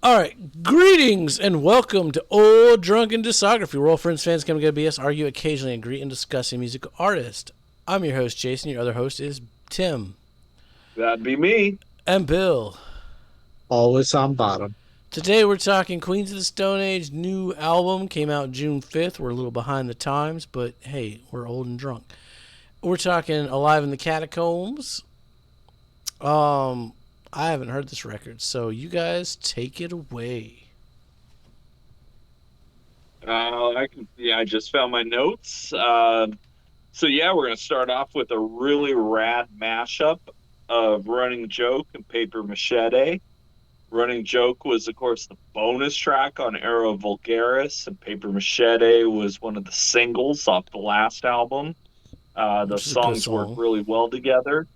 All right, greetings and welcome to Old Drunken Discography, where all friends, fans come together, BS, argue occasionally, and greet and discuss a musical artist. I'm your host, Jason. Your other host is Tim That'd be me. and Bill. Always on bottom. Today we're talking Queens of the Stone Age new album. Came out June 5th. We're a little behind the times, but hey, we're old and drunk. We're talking Alive in the Catacombs. Um, I haven't heard this record, so you guys take it away. I just found my notes. We're gonna start off with a really rad mashup of Running Joke and Paper Machete. Running Joke was, of course, the bonus track on Era Vulgaris, and Paper Machete was one of the singles off the last album. The Which is a good songs work song. really well together.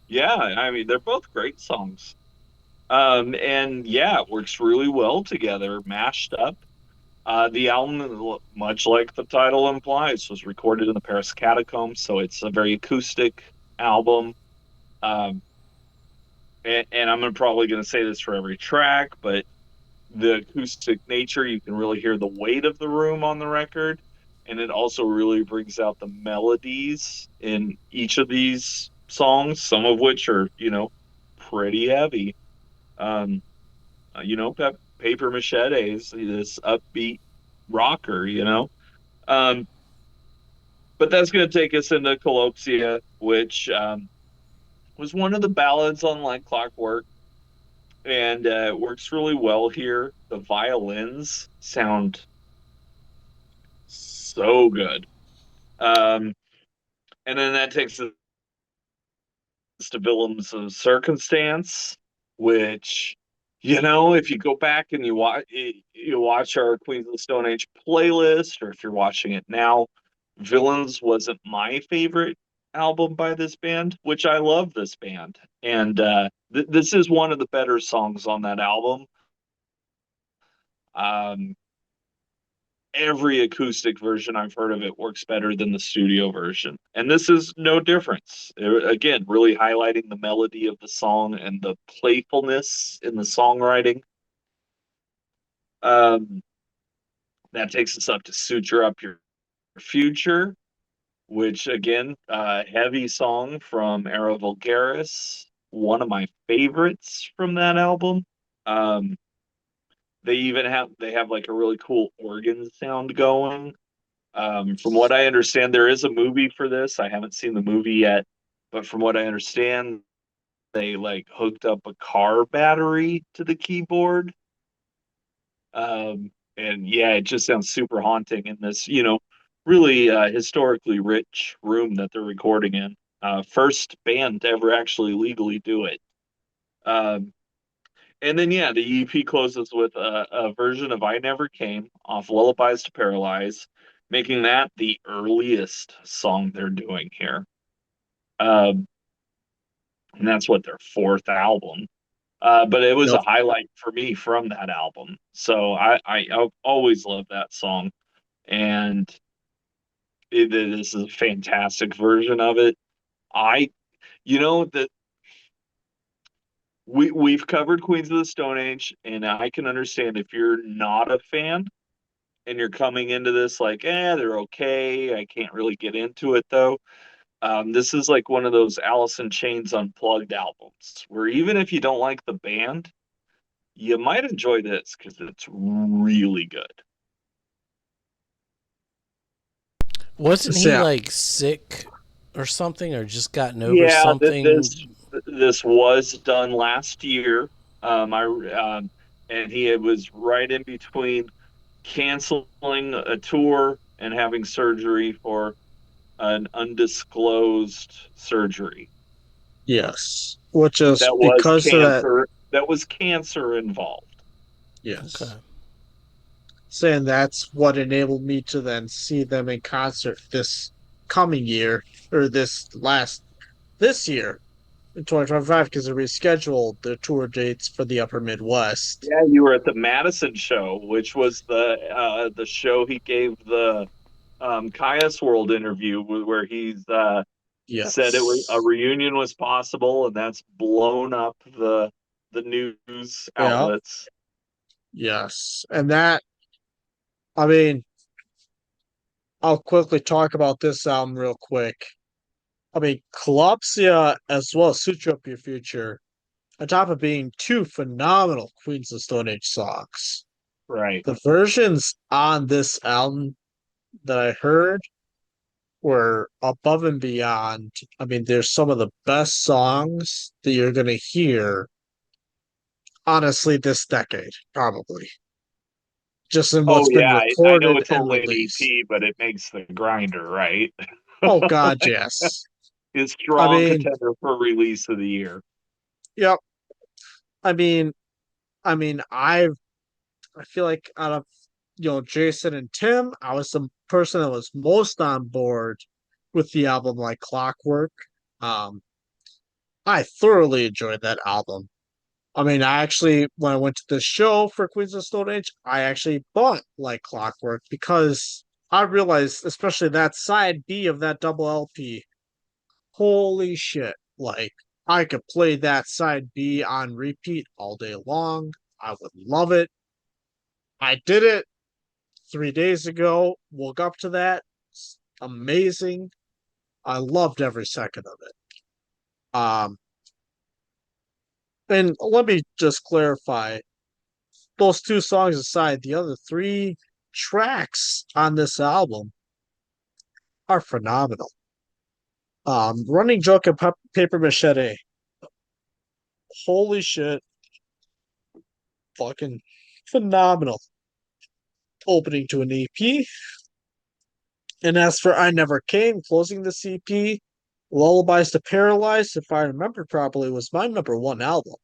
Yeah, I mean, they're both great songs. It works really well together, mashed up. The album, much like the title implies, was recorded in the Paris Catacombs, so it's a very acoustic album. Um, and I'm probably going to say this for every track, but the acoustic nature, you can really hear the weight of the room on the record, and it also really brings out the melodies in each of these songs, some of which are, pretty heavy. Um, Paper Machete is this upbeat rocker, Um, but that's going to take us into Colopsia, which was one of the ballads on Like Clockwork, and it works really well here. The violins sound so good. Um, and then that takes us to Willem's Circumstance, which, if you go back and you watch our Queens of the Stone Age playlist, or if you're watching it now, Villains wasn't my favorite album by this band, which I love this band. And this is one of the better songs on that album. Um, every acoustic version I've heard of it works better than the studio version. And this is no difference. Again, really highlighting the melody of the song and the playfulness in the songwriting. Um, that takes us up to Suture Up Your Future, which again, heavy song from Era Vulgaris, one of my favorites from that album. Um, they have like a really cool organ sound going. From what I understand, there is a movie for this. I haven't seen the movie yet, but from what I understand, they like hooked up a car battery to the keyboard. And yeah, it just sounds super haunting in this, really historically rich room that they're recording in. First band to ever actually legally do it. Um, and then yeah, the EP closes with a version of "I Never Came" off "Lullabies to Paralyze," making that the earliest song they're doing here. Um, and that's what their fourth album. But it was a Yep. highlight for me from that album. So I always love that song, and this is a fantastic version of it. I, that we've covered Queens of the Stone Age, and I can understand if you're not a fan and you're coming into this like, they're okay. I can't really get into it though. This is like one of those Alice in Chains unplugged albums where even if you don't like the band, you might enjoy this because it's really good. Wasn't he So, like sick or something, or just gotten over Yeah, something? this was done last year. I and he was right in between canceling a tour and having surgery for an undisclosed surgery. yes. Which is That was because of that. cancer. That was cancer involved. Okay. Yes. Saying that's what enabled me to then see them in concert this coming year, or this year in 2025, because they rescheduled their tour dates for the upper Midwest. Yeah, you were at the Madison show, which was the show he gave the Caius World interview where he's said a Yes. reunion was possible, and that's blown up the the news Yeah. outlets. Yes. And that, I mean, I'll quickly talk about this album real quick. I mean, Collapsia as well as Suture Up Your Future, on top of being two phenomenal Queens of the Stone Age songs. Right. The versions on this album that I heard were above and beyond. I mean, there's some of the best songs that you're going to hear, honestly, this decade, probably. Just in Oh what's been yeah, I know recorded it's and only an released. EP, but it makes the grinder, right? Oh, God, yes. Is I strong mean, contender for release of the year. yep. I mean, I feel like out of Jason and Tim, I was the person that was most on board with the album like Clockwork. Um, I thoroughly enjoyed that album. I mean, I actually when I went to the show for Queens of Stone Age, I actually bought like Clockwork because I realized, especially that side B of that double LP, holy shit! Like I could play that side B on repeat all day long. I would love it. I did it 3 days ago. Woke up to that. It's amazing. I loved every second of it. Um, and let me just clarify: those two songs aside, the other three tracks on this album are phenomenal. Running Joke and Paper Machete. Holy shit! Fucking phenomenal opening to an EP. And as for I Never Came, closing the CP, Lullabies to Paralyze, if I remember properly, was my number one album.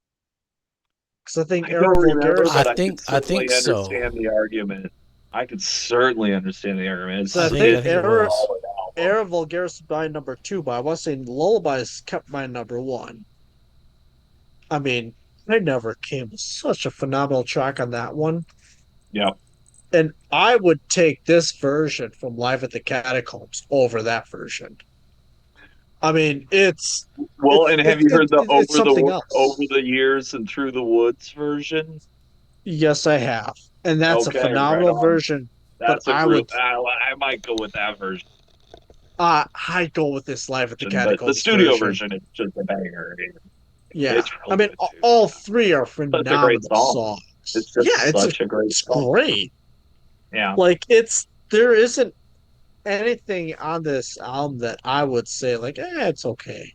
Because I think I don't Era remember, Vulgaris, I but I could think I think certainly so. understand the argument. I could certainly understand the argument. so I I It's think think I it's think it a was. solid album. Era Vulgaris was my number two, but I was saying Lullabies kept my number one. I mean, I Never Came was such a phenomenal track on that one. Yeah. And I would take this version from Live at the Catacombs over that version. I mean, Well, and have you heard the it's something over else. the years and through the woods version? Yes, I have, and that's a Okay, right phenomenal on. version. But That's a group. I might go with that version, I go with this Live at the but the Catacombs studio version. version is just a banger. Yeah, It's I really mean, good too. all three are Such a great phenomenal song. songs. It's Yeah, just such a great it's song. great. Yeah. Like there isn't anything on this album that I would say like, it's okay.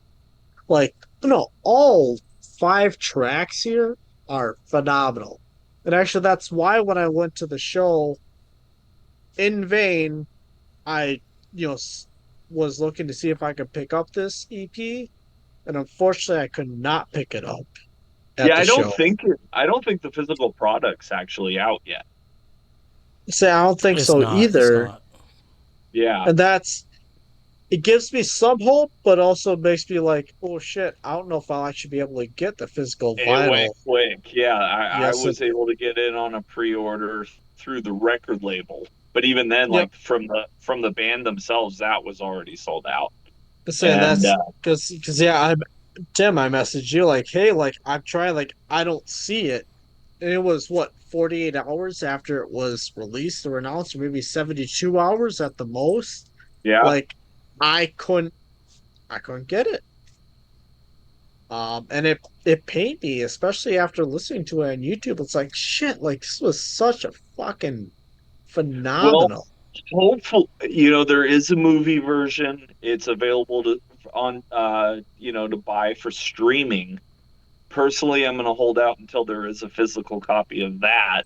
Like, no, all five tracks here are phenomenal. And actually, that's why when I went to the show in vain, I, you know, was looking to see if I could pick up this EP, and unfortunately, I could not pick it up at Yeah, the show. I don't think the physical product's actually out yet. So I don't think It's so not. It's either, not. Yeah. and it gives me some hope, but also makes me like, oh shit, I don't know if I'll actually be able to get the physical It went vinyl. quick. Yeah, I Yes, was able to get in on a pre-order through the record label. But even then, yep. like from the band themselves, that was already sold out. Saying And that's because yeah, Tim, I messaged you like, hey, like I'm trying, like I don't see it, and it was what 48 hours after it was released or announced, or maybe 72 hours at the most. yeah, Like I couldn't, I couldn't get it. And it pained me, especially after listening to it on YouTube. It's like shit, like this was such a fucking well, phenomenal. hopeful. There is a movie version. It's available to on to buy for streaming. Personally, I'm going to hold out until there is a physical copy of that.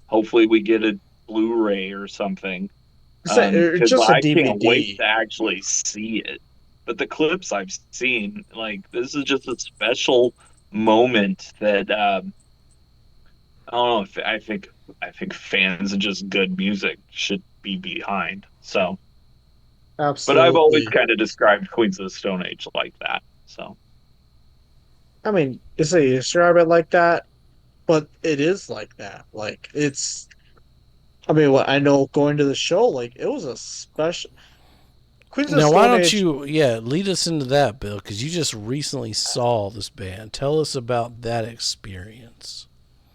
Hopefully, we get a Blu-ray or something. Or Because just a I can't wait DVD. to actually see it. But the clips I've seen, like this is just a special moment that I don't know. If, I think fans of just good music should be behind. So, but I've always Absolutely. kind of described Queens of the Stone Age like that. So, I mean, you say you describe it like that, but it is like that. Like it's. I mean, what I know going to the show, like it was a special. Queens of Now, why Stone don't Age. you, lead us into that, Bill? Because you just recently saw this band. Tell us about that experience.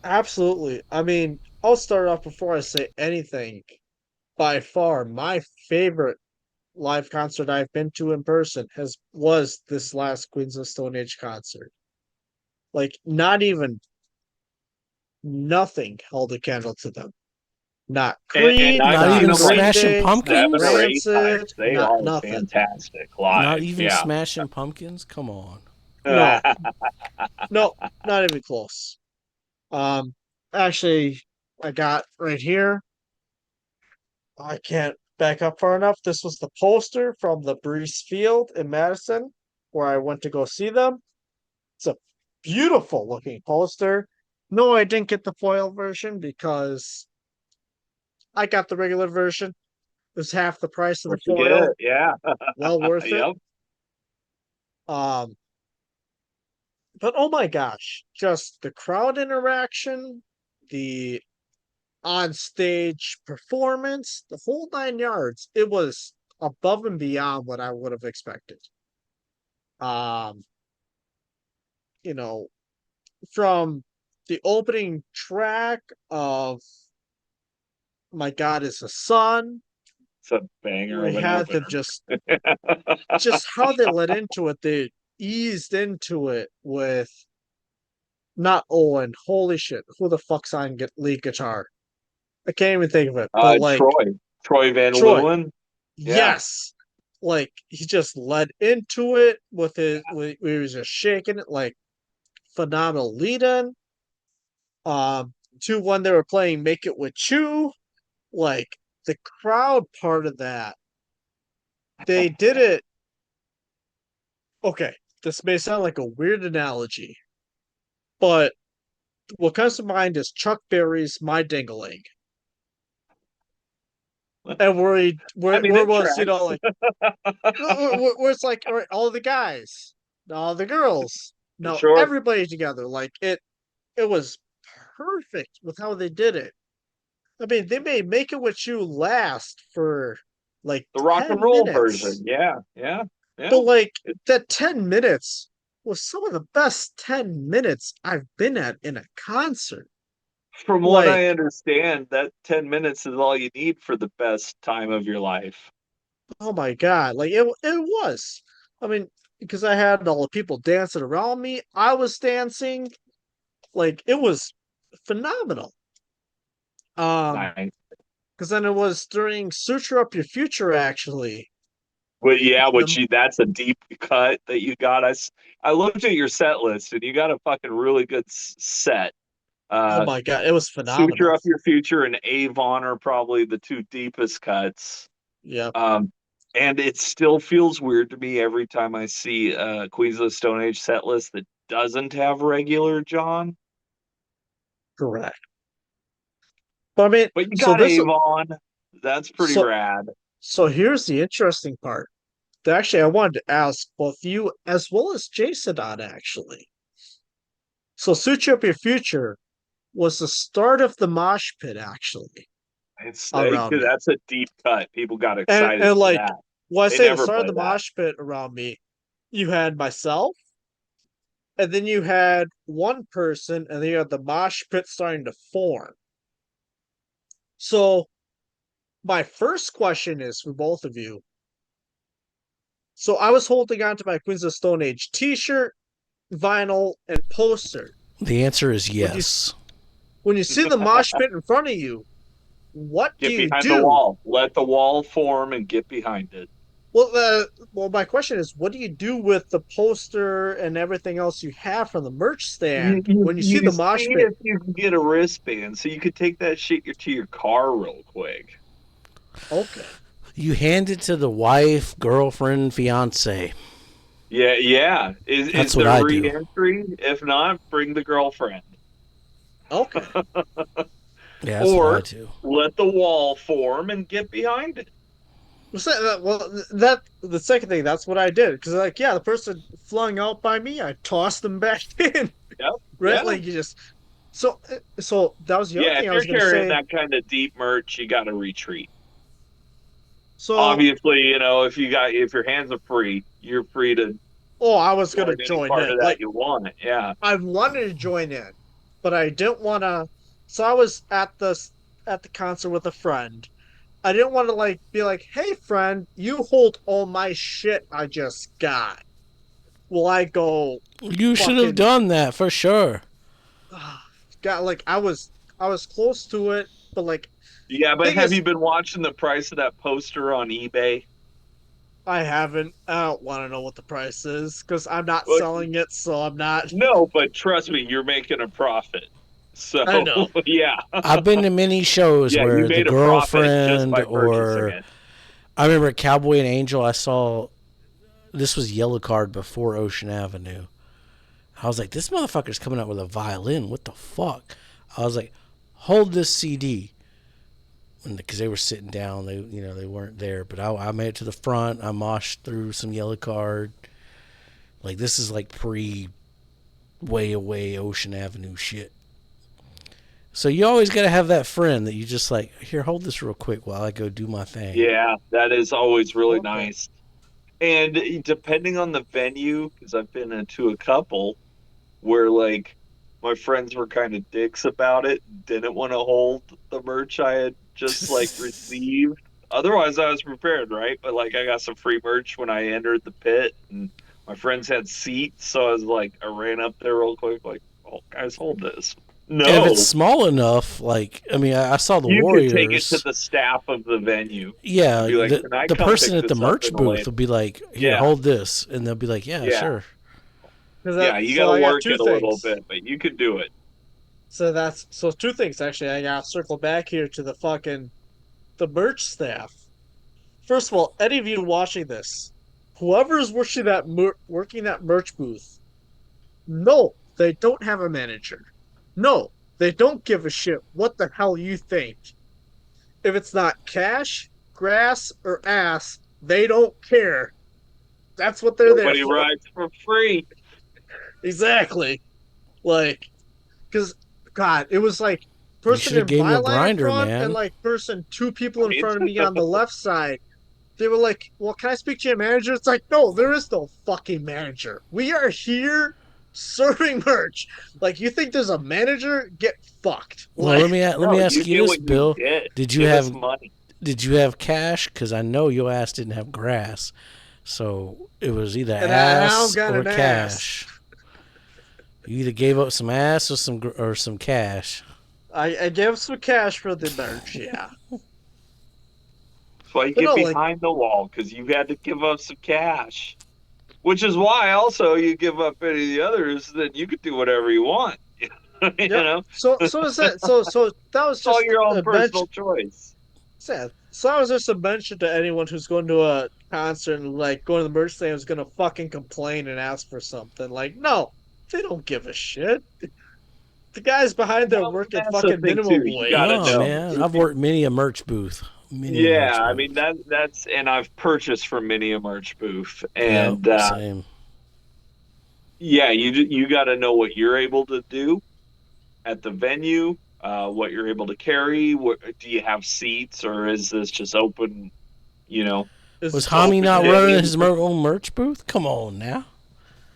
Absolutely. I mean, I'll start off before I say anything. By far, my favorite live concert I've been to in person has was this last Queens of Stone Age concert. Like, not even nothing held a candle to them. Not And Creed, I've Not seen not even them like Green Smashing Day, not 7 or Pumpkins? 8 Rancid, times. They not are nothing. fantastic Not live. even Yeah. Smashing Pumpkins? Come on. No, no, not even close. Um, actually, I got right here. I can't back up far enough. This was the poster from the Breeze Field in Madison, where I went to go see them. It's a beautiful looking poster. No, I didn't get the foil version because I got the regular version. It was half the price of the What you get? foil. Yeah. Well worth it. Yep. Um, but oh my gosh, just the crowd interaction, the on stage performance, the whole 9 yards. It was above and beyond what I would have expected. Um, you know, from the opening track of My God Is a Son, It's a banger we of an had opener. them just how they led into it, they eased into it with not Owen, holy shit, who the fuck's on lead guitar? I can't even think of it, but like Troy Van Troy, Leeuwen. Yeah. yes, like he just led into it with he was just shaking it like phenomenal lead in. To when they were playing Make It With You, like the crowd part of that, they did it. Okay, this may sound like a weird analogy, but what comes to mind is Chuck Berry's My Dingaling. And I mean, where it was, tracks. like, where it's like, all right, all the guys, all the girls, no, Sure. everybody together. Like it was perfect with how they did it. I mean, they may Make It With You last for like The rock and 10 roll minutes, version. Yeah. Yeah. but Yeah. like It, that 10 minutes was some of the best 10 minutes I've been at in a concert. from what I Like, understand, that 10 minutes is all you need for the best time of your life. oh my God, like it was. I mean, because I had all the people dancing around me, I was dancing. Like, it was phenomenal. Um, Nice. because then it was during Suture Up Your Future, actually. Well, yeah, The that's a deep cut that you got. I looked at your set list and you got a fucking really good set. Oh Uh, my God, it was Suture phenomenal. Up Your Future and Avon are probably the two deepest cuts. Yep, Um, and it still feels weird to me every time I see a Queens of the Stone Age set list that doesn't have regular John. correct. But I mean, But you so got this Avon. That's pretty so rad. so here's the interesting part. That actually I wanted to ask both you as well as Jason on, actually. So Suture Up Your Future was the start of the mosh pit, actually, around me. That's a deep cut. People got And excited for like, that. when I They say the never start of play the that. mosh pit around me, you had myself, and then you had one person, and then you had the mosh pit starting to form. So my first question is for both of you. So I was holding on to my Queens of Stone Age T-shirt, vinyl, and poster. The answer is When you yes. when you see the mosh pit in front of you, what do Get you behind the do? wall. Let the wall form and get behind it. My question is, what do you do with the poster and everything else you have from the merch stand when you see You the see mosh pit? if you can get a wristband so you could take that shit to your car real quick. Okay, You hand it to the wife, girlfriend, fiance. Yeah, yeah. Is That's what there I do. re-entry? If not, bring the girlfriend. okay. Yeah, that's what I Or do. let the wall form and get behind it. That the second thing, that's what I did. Because, like, yeah, the person flung out by me, I tossed them back in. Yep. Right, Yeah. like, you just so that was the other Yeah, thing if I you're was going to carrying say. that kind of deep merch, you got to retreat. So, Obviously, if your hands are free, you're free to oh, I was gonna join any join part in. of that Like, you want. Yeah. I wanted to join in, but I didn't want to. So I was at the concert with a friend. I didn't want to like be like, "Hey, friend, you hold all my shit I just got." Will I go You should have fucking done that for sure. got like I was close to it, but like Yeah, but thing have is you been watching the price of that poster on eBay? I haven't. I don't want to know what the price is because I'm not Well, selling it, so I'm not. no, but trust me, you're making a profit. So, I know. yeah. I've been to many shows Yeah, you where the made a profit just girlfriend, by purchasing or it. I remember at Cowboy and Angel, I saw this was Yellow Card before Ocean Avenue. I was like, this motherfucker's coming out with a violin. What the fuck? I was like, hold this CD. Because they were sitting down, they weren't there. But I made it to the front. I moshed through some Yellow Card. Like this is like pre way away Ocean Avenue shit. So you always got to have that friend that you just like, here, hold this real quick while I go do my thing. Yeah, that is always really Okay. nice. And depending on the venue, because I've been into a couple where like my friends were kind of dicks about it, didn't want to hold the merch I had just like received. Otherwise, I was prepared, right? But like I got some free merch when I entered the pit, and my friends had seats, so I was like, I ran up there real quick, like, "Oh, guys, hold this." And if it's No, small enough, like I mean, I saw the you could take it to Warriors. the staff of the venue Yeah, and be like, the "Can I the come person pick at the this up merch in a booth later?" will be like, "Here, Yeah, hold this," and they'll be like, "Yeah, yeah, sure." Because yeah. You got so to I got work two it a little things. bit, but you could do it. So two things actually. I got to circle back here to the merch staff. First of all, any of you watching this, whoever's working that merch booth, no, they don't have a manager. No, they don't give a shit what the hell you think. If it's not cash, grass, or ass, they don't care. That's what they're there Nobody for. rides for free. Exactly. Like, because, God, it was like You person should have in gave him my a line in grinder, front and man. like person two people in Right? front of me on the left side. They were like, "Well, can I speak to your manager?" It's like, no, there is no fucking manager. We are here serving merch. Like, you think there's a manager? Get fucked. Well, let Like, me let No, me you ask you get this, what you Bill. get. Did you Give us have money. did you have cash? Because I know your ass didn't have grass, so it was either and I don't ass got or an ass. cash. You either gave up some ass or some cash. I gave some cash for the merch, yeah. That's why you But get no, like, behind the wall because you had to give up some cash. Which is why also you give up any of the others, then you could do whatever you want. you yep. know, So is that so that was it's all just your own a mention. personal choice. Sad. So that was just a mention to anyone who's going to a concert and like going to the merch stand is gonna fucking complain and ask for something. Like, no, they don't give a shit. The guys behind there Well, work at that's the fucking thing minimum too. You got to No, wage. know. man. I've worked many a merch booth. Many a Yeah, merch I mean booth. that's and I've purchased from many a merch booth, Yep, and same. yeah, you got to know what you're able to do at the venue, what you're able to carry. What do you have seats, or is this just open? You know, Is Was it just Hami open not yeah? running game. his own merch booth? Come on now.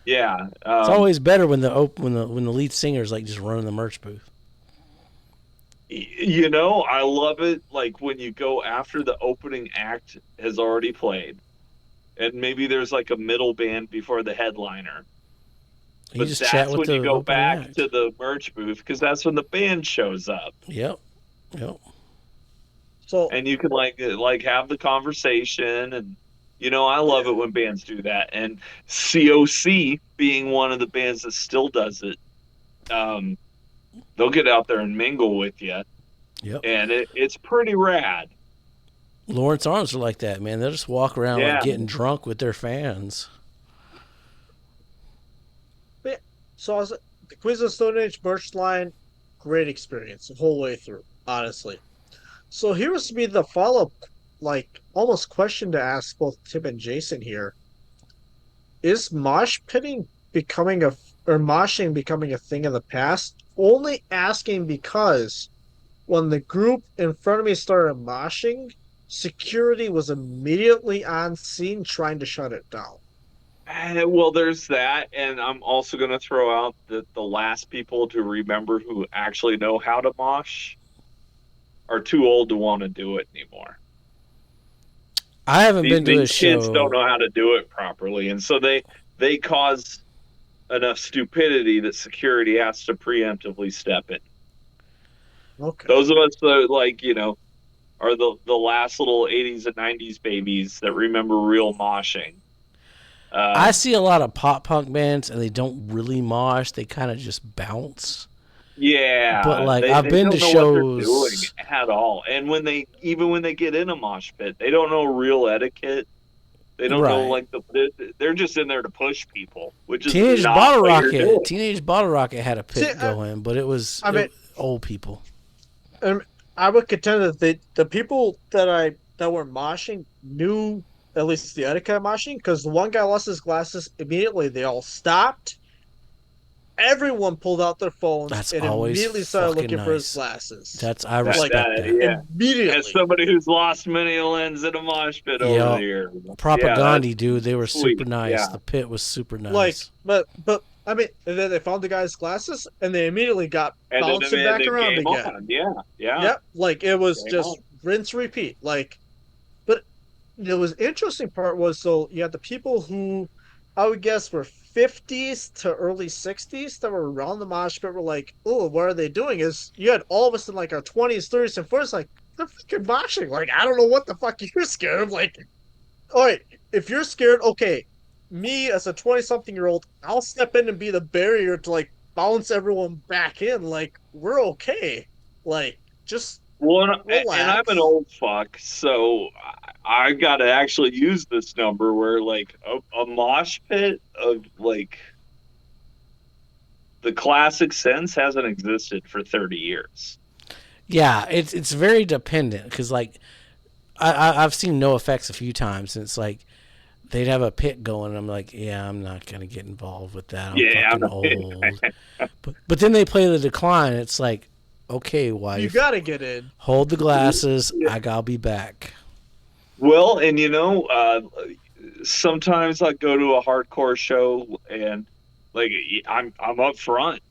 Yeah. It's always better when the lead singer's like just running the merch booth. I love it. Like when you go after the opening act has already played, and maybe there's like a middle band before the headliner. You But just chat that's with when you the go opening back act. to the merch booth because that's when the band shows up, Yep, yep. So and you can like have the conversation. And I love it yeah. when bands do that. And COC being one of the bands that still does it, um, they'll get out there and mingle with you, Yep. and it's pretty rad. Lawrence Arms are like that, man. They'll just walk around like Yeah. getting drunk with their fans. Yeah. So I was the Quiz of Stone Age merch line, great experience the whole way through, honestly. So here was to be the follow up, like almost question to ask both Tim and Jason here. Is mosh pitting becoming a or moshing becoming a thing of the past? Only asking because when the group in front of me started moshing, security was immediately on scene trying to shut it down. Well, there's that, and I'm also going to throw out that the last people to remember who actually know how to mosh are too old to want to do it anymore. I haven't been to a These kids don't show. know how to do it properly, and so they cause enough stupidity that security has to preemptively step in. Okay. Those of us that like are the last little 80s and 90s babies that remember real moshing. I see a lot of pop punk bands, and they don't really mosh. They kind of just bounce. But Yeah, like, they I've they been to don't know what they're doing shows. at all. And when they get in a mosh pit, they don't know real etiquette. They don't know Right. like they're just in there to push people, which is Teenage not Bottle what you're Rocket. doing. Teenage Bottle Rocket had a See, pit going, but it was I mean, old people. um, I would contend that the people that were moshing knew at least the etiquette of moshing because the one guy lost his glasses immediately. They all stopped. Everyone pulled out their phones That's and always immediately started fucking looking for his nice. glasses. I That Like respect that that. yeah. As immediately. somebody who's lost many a lens in a mosh pit over the Yeah, years, yeah, that's Propaganda, dude. They were super sweet. nice. Yeah, The pit was super Like, nice. but I mean, and then they found the guy's glasses and they immediately got and then bouncing back the around game again. on. Yeah, yeah, Yep, like it was game on. just rinse repeat. Like, but the was interesting part was so you had the people who I would guess were 50s to early 60s that were around the mosh pit were like, oh, what are they doing? Is you had all of us in like our 20s, 30s, and 40s like they're fucking moshing. Like, I don't know what the fuck you're scared of. Like, all right, if you're scared, okay, me as a 20 something year old, I'll step in and be the barrier to like bounce everyone back in. Like, we're okay. Like, just Well, and I'm an relax. old fuck, so I got to actually use this number where like a mosh pit of like the classic sense hasn't existed for 30 years. Yeah, it's very dependent because like I've seen No Effects a few times, and it's like they'd have a pit going, and I'm like, yeah, I'm not gonna get involved with that. I'm Yeah, fucking old. But then they play the Decline. And it's like, okay, You wife, gotta get in. hold the glasses. yeah. I'll be back. Well, and sometimes I go to a hardcore show and like I'm up front.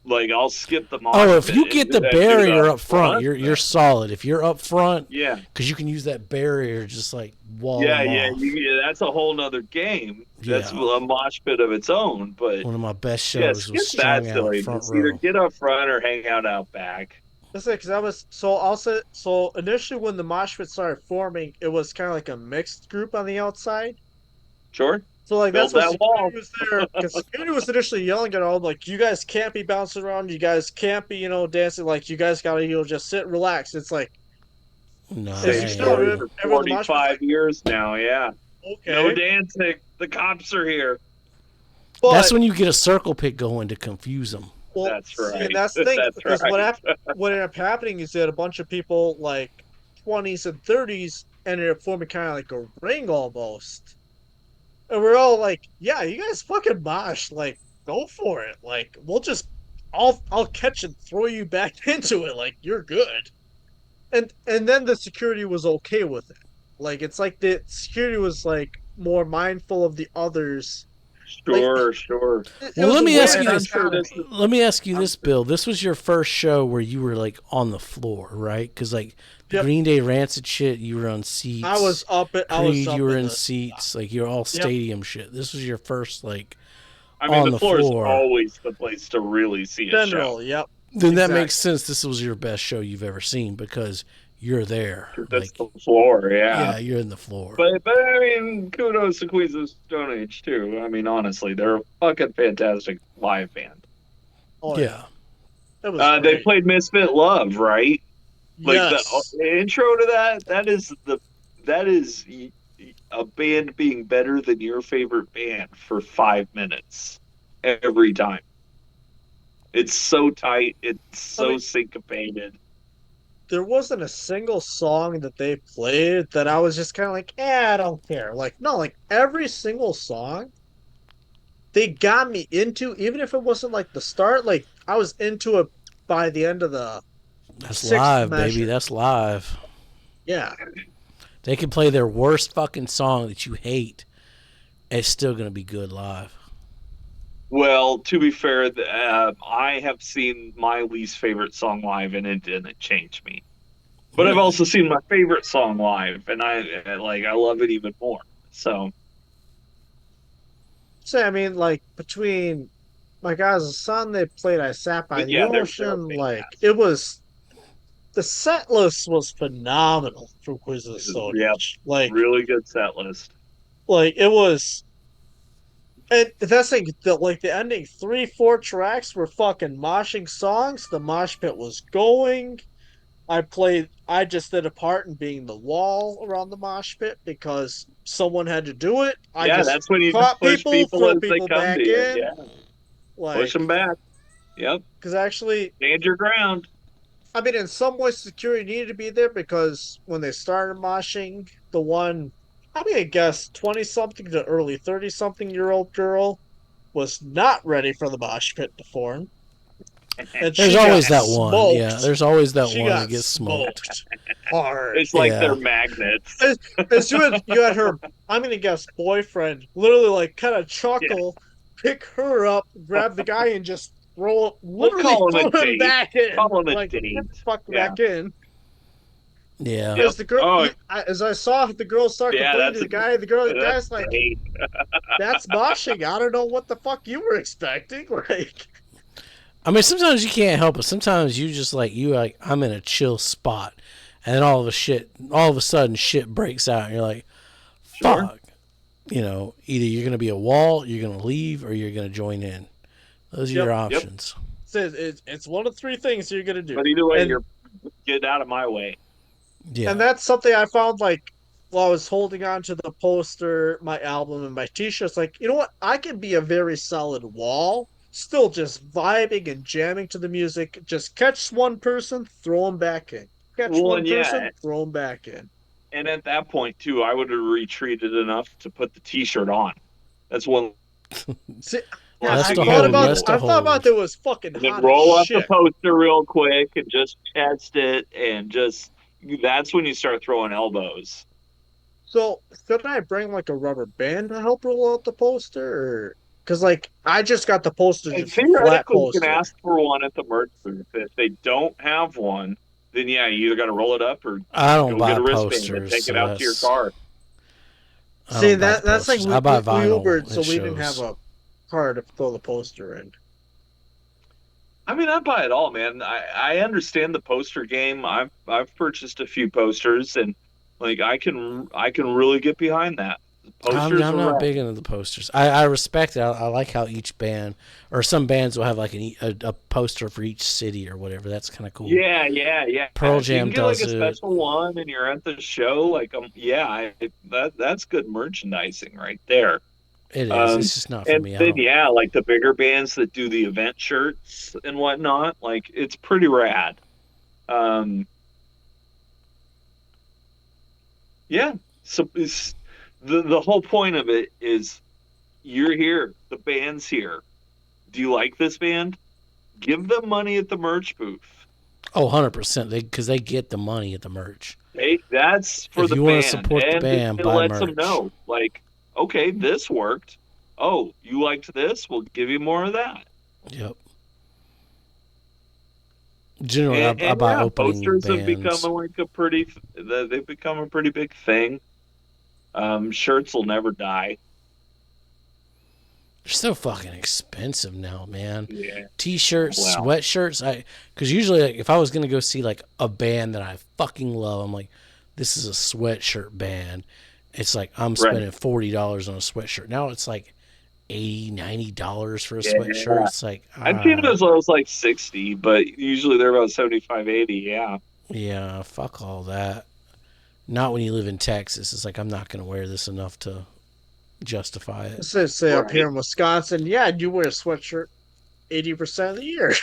Like I'll skip the Oh, mosh if pit you get the and do the barrier up up front, front. you're solid. If you're up front, Yeah, because you can use that barrier, just like wall yeah, them yeah, off. that's a whole nother game. That's a Yeah, mosh pit of its own. But one of my best yeah, shows was skip that Strung Out front silliness. Either row. get up front or hang out back. That's like, cause I was so also so initially when the mosh pit started forming, it was kind of like a mixed group on the outside. Sure, So like that's build what that security wall. was there because security was initially yelling at all like you guys can't be bouncing around, you guys can't be dancing, like you guys gotta just sit relax. It's like No, as Same you that saw, ain't story happening. for everyone in the mosh pit's 45 like years now. Yeah, no okay, dancing. The cops are here. That's but when you get a circle pit going to confuse them. well, That's see, and right. that's the thing That's because right. what ended up happening is that a bunch of people like 20s and 30s ended up forming kind of like a ring almost. And we're all like, yeah, you guys fucking mosh, like, go for it. Like, we'll just I'll catch and throw you back into it. Like, you're good. And then the security was okay with it. Like, it's like the security was like more mindful of the others. Like Sure, sure. it Well, was let a me ask weird you And I'm this. sure this is. dichotomy. Let me ask you I'm this, Bill. This was your first show where you were like on the floor, right? Because like the Yep. Green Day Rancid shit, you were on seats. I was Creed, you up were in in the seats. Like you're all yep. stadium shit. This was your first like I mean, on the the floor is floor. always the place to really see a show. General, yep. Then that makes Exactly. sense. This was your best show you've ever seen because you're there. That's Like, the floor, yeah. yeah, you're in the floor. But I mean, kudos to Queens of Stone Age too. I mean, honestly, they're a fucking fantastic live band. Oh yeah. Yeah. It was They great. played Misfit Love, right? Like the Yes. intro to that. That is a band being better than your favorite band for 5 minutes every time. It's so tight. It's I so mean, syncopated. there wasn't a single song that they played that I was just kind of like, I don't care. Like, no, like every single song they got me into, even if it wasn't like the start, like I was into it by the end of the That's sixth live, baby. measure. That's live. Yeah. They can play their worst fucking song that you hate. It's still gonna be good live. Well, to be fair, I have seen my least favorite song live, and it didn't change me. But I've Really? also seen my favorite song live, and I love it even more. So So I mean, like between my guys' son, they played "I Sat by but the yeah, they're Ocean." Like fantastic. it was, the set list was phenomenal for Quiz of the Stone Yeah, Age. really good set list. Like it was. And that's like the ending 3, 4 tracks were fucking moshing songs. The mosh pit was going. I just did a part in being the wall around the mosh pit because someone had to do it. I Yeah, just that's when you just caught push people, people throw as they people come to back you. in. Yeah, push Like, them back. Yep, because actually, stand your ground. I mean, in some ways, security needed to be there because when they started moshing, the one, I mean, I guess 20 something to early 30 something year old girl was not ready for the mosh pit to form. And There's she got always that one. Yeah, smoked. there's always that She one that got gets smoked. smoked hard. It's like they're Yeah. magnets. As you had her, I'm gonna guess, boyfriend literally like kind of Yeah, chuckle, pick her up, grab the guy, and just we'll literally call him a throw him date. back in. Call him a Like, get date. the fuck Yeah. back in. Yeah. Yep. As the girl, Oh, as I saw the girl start yeah. complaining to the That's guy's like, great. "That's moshing. I don't know what the fuck you were expecting." Like, I mean, sometimes you can't help it. Sometimes you just like I'm in a chill spot, and then all of a sudden shit breaks out, and you're like, Sure. fuck. Either you're gonna be a wall, you're gonna leave, or you're gonna join in. Those are yep, your Yep. options. it's one of 3 things you're gonna do, But either way, and you're getting out of my way. and Yeah. that's something I found like while I was holding on to the poster, my album, and my t-shirts. Like, you know what? I can be a very solid wall, still just vibing and jamming to the music. Just catch one person, throw them back in. Catch Well, one and person, yeah, throw them back in. and at that point too, I would have retreated enough to put the T-shirt on. That's one See, yeah, less Less thing to you got to hold. deal Less with. to I thought about hold. that was fucking And then hot as roll up the shit. poster real quick and just test it, and just that's when you start throwing elbows. So should I bring like a rubber band to help roll out the poster, or because like I just got the poster, And just a flat theoretically, you can poster. ask for one at the merch booth. If they don't have one, then yeah, you either got to roll it up or I don't go get buy a wristband and posters, take it so out to your that's car. I See, don't buy the that's like posters. I buy we vinyl. Ubered, so It we didn't have shows. a car to throw the poster in. I mean, I buy it all, man. I understand the poster game. I've purchased a few posters, and like I can really get behind that. Posters I'm are not rad. big into the posters. I respect it. I like how each band or some bands will have like a poster for each city or whatever. That's kind of cool. Yeah, yeah, yeah. Pearl If you Jam can get like does a it. special one and you're at the show, like yeah, that's good merchandising right there. It is. Um, It's just not for and me. I then don't. yeah, like the bigger bands that do the event shirts and whatnot, like it's pretty rad. Um, yeah. So the whole point of it is you're here, the band's here. Do you like this band? Give them money at the merch booth. Oh, 100%. Because they get the money at the merch. Hey, that's for If the you want to band, support the and band, it buy lets them merch. know, like, okay, this worked. Oh, you liked this? We'll give you more of that. Yep. Generally, I And buy yeah, opening posters have become bands. they've become a pretty big thing. Shirts will never die. They're so fucking expensive now, man. Yeah. T-shirts, Well, sweatshirts. Because usually, like, if I was gonna go see like a band that I fucking love, I'm like, this is a sweatshirt band. It's like I'm right. spending $40 on a sweatshirt. Now it's like $80, $90 for a sweatshirt. Yeah. It's like, I've seen it as low as like 60, but usually they're about 75, 80. Yeah. yeah, fuck all that. Not when you live in Texas. It's like I'm not gonna wear this enough to justify it. Let's just say up here Right. in Wisconsin, yeah, you wear a sweatshirt 80% of the year.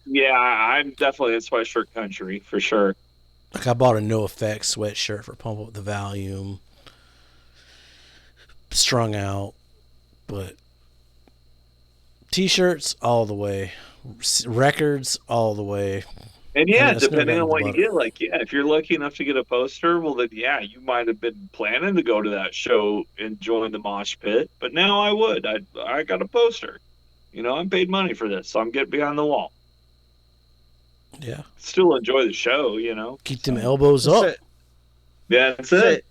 Yeah, I'm definitely in sweatshirt country for sure. Like I bought a No Effects sweatshirt for Pump Up the Volume, strung out, but T-shirts all the way, records all the way. And And yeah, it's never depending gotten on the what you butter. get, like, yeah, if you're lucky enough to get a poster, well, then, yeah, you might have been planning to go to that show and join the mosh pit. But now I would. I got a poster. I paid money for this, so I'm getting behind the wall. Yeah. Still enjoy the show, Keep them So, elbows Let's up. say, yeah, that's let's it. say,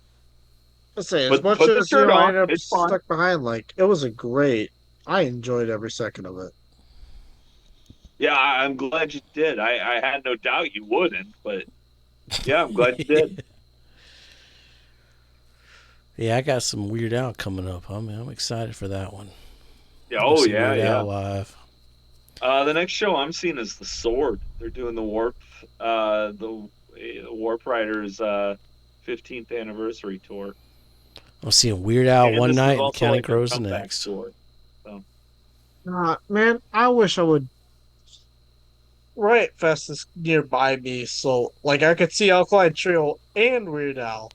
let's say, as Put much put the as shirt I on. ended up It's fun. stuck behind, like it was a great. I enjoyed every second of it. Yeah, I'm glad you did. I had no doubt you wouldn't, but yeah, I'm glad you did. Yeah, I got some Weird Al coming up. I'm excited for that one. Yeah, Go oh see yeah, Weird yeah. Al live. The next show I'm seeing is The Sword. They're doing the Warp Riders 15th anniversary tour, I'm seeing Weird Al and one this is night and also Counting like a Crows the comeback next. tour. So Man, I wish I would. Riot Fest is nearby me, so like I could see Alkaline Trio and Weird Al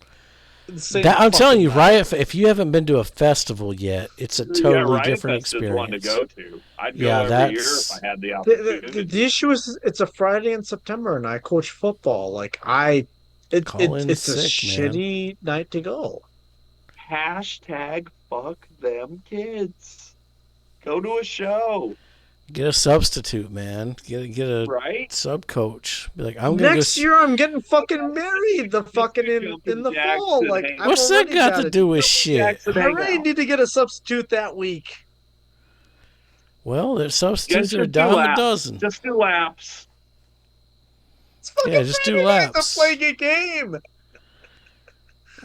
in the same I'm telling fucking you, night. Riot. If you haven't been to a festival yet, it's a yeah, totally Riot different Fest is one to experience. go to. I'd go Yeah, every year if that's I had the The opportunity. issue is it's a Friday in September, and I coach football. call in It's a sick, man. shitty night to go. Hashtag fuck them kids. Go to a show, Get a substitute, man. Get a right? sub coach. Be like, I'm gonna go. Next year, I'm getting fucking married. The fucking Mr. in Jumpin' the fall. Jackson, Like hey, I've What's that already got to got it. do with shit? Jackson I already hangout. need to get a substitute that week. Well, their substitutes Just are a do dime a laps. dozen. Just do laps. It's fucking Yeah, just do Friday night. I'm laps. playing a game.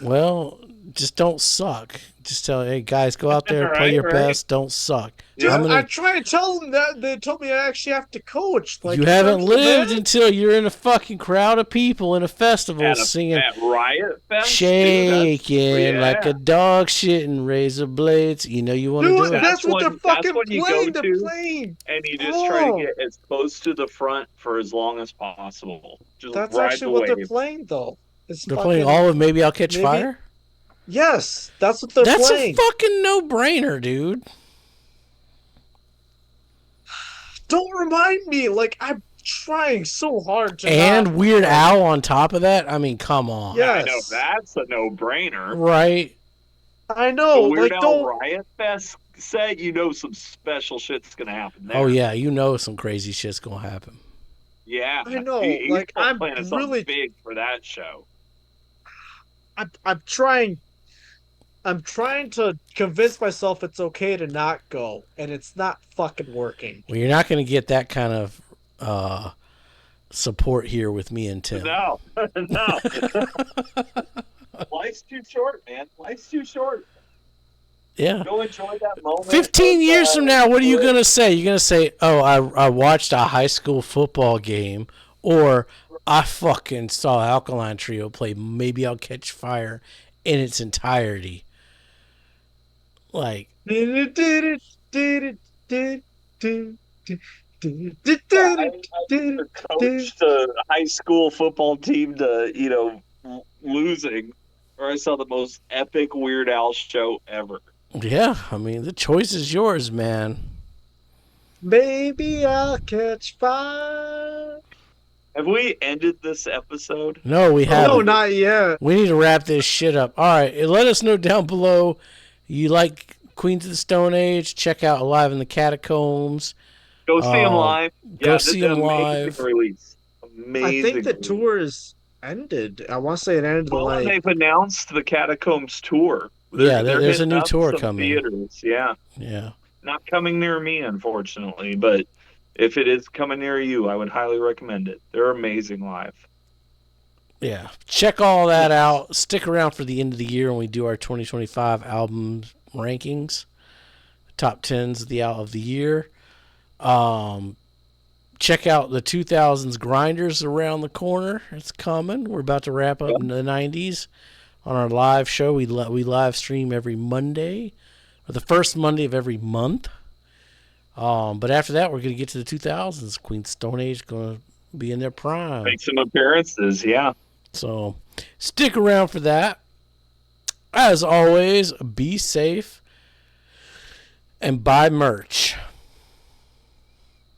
Well, just don't suck. Just tell, hey guys, go out there, play Right, your right. best, don't suck. Dude, I'm Yeah. I gonna. try to tell them that they told me I actually have to coach. You Like, haven't remember lived that? until you're in a fucking crowd of people in a festival At singing, at Riot Fest, dude. shaking like a Yeah. dog shitting razor blades. You know you want to do Dude, it. that's what they're That's fucking when you go playing. They're to, playing. and you just try to Oh, get as close to the front for as long as possible. Just that's ride actually the what they're wave. playing, though. It's They're playing fucking all of Maybe I'll Catch maybe. Fire. Yes, that's what they're That's a playing. fucking no-brainer, dude. Don't remind me. Like, I'm trying so hard to And not. Weird Like, Al on top of that. I mean, come on. yeah. I know Yes, that's a no-brainer. Right? I The know. Weird Like, Al don't. Riot Fest set, some special shit's gonna happen there. Oh yeah, you know some crazy shit's gonna happen. Yeah, I know. he's Like, I'm planning something really. big for that show. I'm trying. I'm trying to convince myself it's okay to not go, and it's not fucking working. Well, you're not gonna get that kind of support here with me and Tim. No, no. Life's too short, man. Life's too short. Yeah. Go enjoy that moment. 15 of, years from now, what are you bliss. going to say? You're going to say, oh, I watched a high school football game, or I fucking saw Alkaline Trio play Maybe I'll Catch Fire in its entirety. Like, I coached a high school football team to, losing, or I saw the most epic Weird Al show ever. yeah, I mean, the choice is yours, man. Maybe I'll catch fire. Have we ended this episode? No, we haven't. No, not yet. We need to wrap this shit up. All right, let us know down below. You like Queens of the Stone Age? Check out Alive in the Catacombs. Go see him live. Go Yeah, see this is him an amazing live. release. Amazing. I think the release. tour is ended. I want to say it ended Well, and like. they've announced the Catacombs tour. Yeah, there's a hitting new up tour some coming. Theaters, yeah. Yeah. Not coming near me, unfortunately, but if it is coming near you, I would highly recommend it. They're amazing live. Yeah. Check all that out. Stick around for the end of the year when we do our 2025 album rankings. Top 10s of the year. Check out the 2000s Grinders around the corner. It's coming. We're about to wrap up in the 90s on our live show. We live stream every Monday, or the first Monday of every month. But after that, we're going to get to the 2000s. Queen Stone Age going to be in their prime. Make some appearances, yeah. So stick around for that. As always, be safe and buy merch.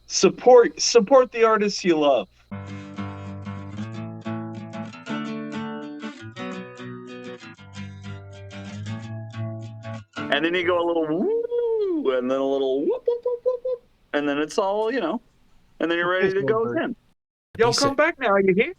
Support the artists you love. And then you go a little woo, and then a little whoop, whoop, whoop, whoop, whoop, and then it's all, and then you're ready to go again. Y'all He said- come back now. Are you here?